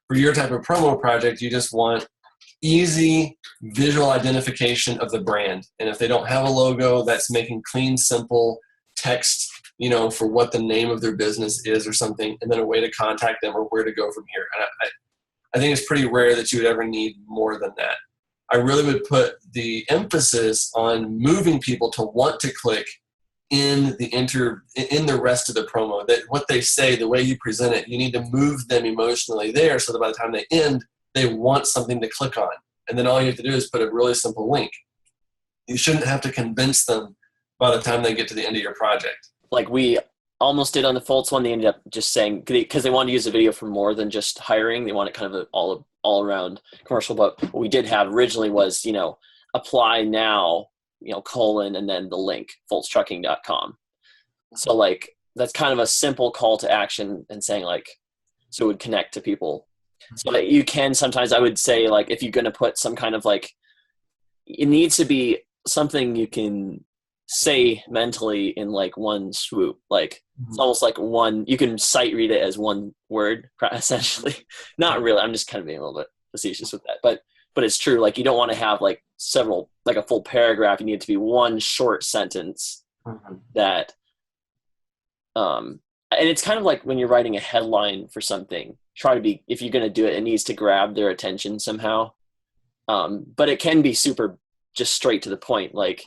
for your type of promo project, you just want easy visual identification of the brand. And if they don't have a logo, that's making clean, simple text, for what the name of their business is or something, and then a way to contact them or where to go from here. And I think it's pretty rare that you would ever need more than that. I really would put the emphasis on moving people to want to click in the rest of the promo. That what they say, the way you present it, you need to move them emotionally there so that by the time they end, they want something to click on. And then all you have to do is put a really simple link. You shouldn't have to convince them by the time they get to the end of your project. Like we almost did on the Foltz one, they ended up just saying, because they wanted to use a video for more than just hiring, they wanted kind of an all around commercial. But what we did have originally was, apply now, colon, and then the link, foltztrucking.com. So like, that's kind of a simple call to action and saying like, so it would connect to people. So that you can sometimes, I would say, like, if you're going to put some kind of like, it needs to be something you can say mentally in like one swoop. Like it's almost like you can sight read it as one word essentially. Not really. I'm just kind of being a little bit facetious with that, but it's true. Like you don't want to have like several, like a full paragraph. You need it to be one short sentence that, and it's kind of like when you're writing a headline for something, try to be, if you're going to do it, it needs to grab their attention somehow. But it can be super just straight to the point. Like,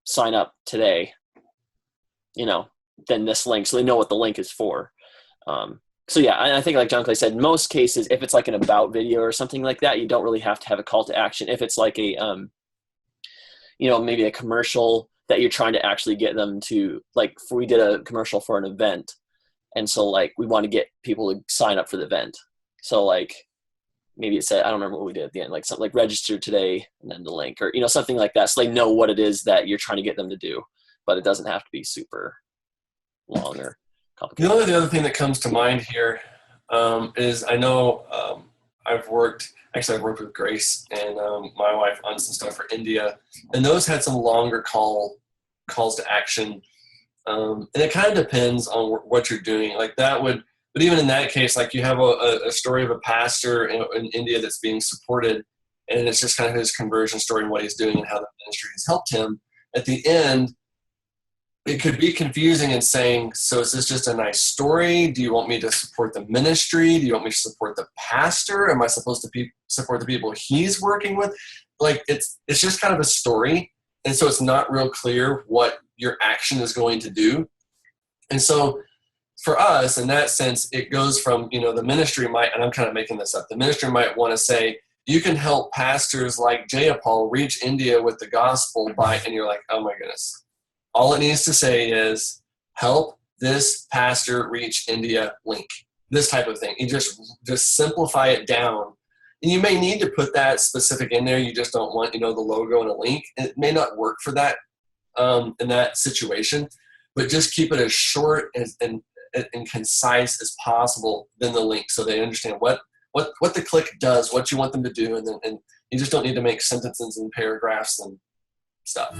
sign up today, then this link, so they know what the link is for. So yeah, I think like John Clay said, most cases, if it's like an about video or something like that, you don't really have to have a call to action. If it's like a, maybe a commercial that you're trying to actually get them to, like we did a commercial for an event. And so like, we want to get people to sign up for the event. So like, maybe it said, I don't remember what we did at the end, like something like register today and then the link, or, something like that. So they know what it is that you're trying to get them to do, but it doesn't have to be super long or complicated. The other thing that comes to mind here is I know I've worked with Grace and my wife on some stuff for India, and those had some longer calls to action. And it kind of depends on what you're doing. Like that would, but even in that case, like you have a story of a pastor in India that's being supported, and it's just kind of his conversion story and what he's doing and how the ministry has helped him. At the end, it could be confusing and saying, so is this just a nice story? Do you want me to support the ministry? Do you want me to support the pastor? Am I supposed to support the people he's working with? Like it's just kind of a story. And so it's not real clear what your action is going to do. And so for us, in that sense, it goes from, the ministry might, and I'm kind of making this up, the ministry might want to say, you can help pastors like Jayapal reach India with the gospel by, and you're like, oh my goodness. All it needs to say is, help this pastor reach India link, this type of thing. You just simplify it down. And you may need to put that specific in there. You just don't want, the logo and a link. It may not work for that in that situation, but just keep it as short and concise as possible than the link, so they understand what the click does, what you want them to do, and you just don't need to make sentences and paragraphs and stuff.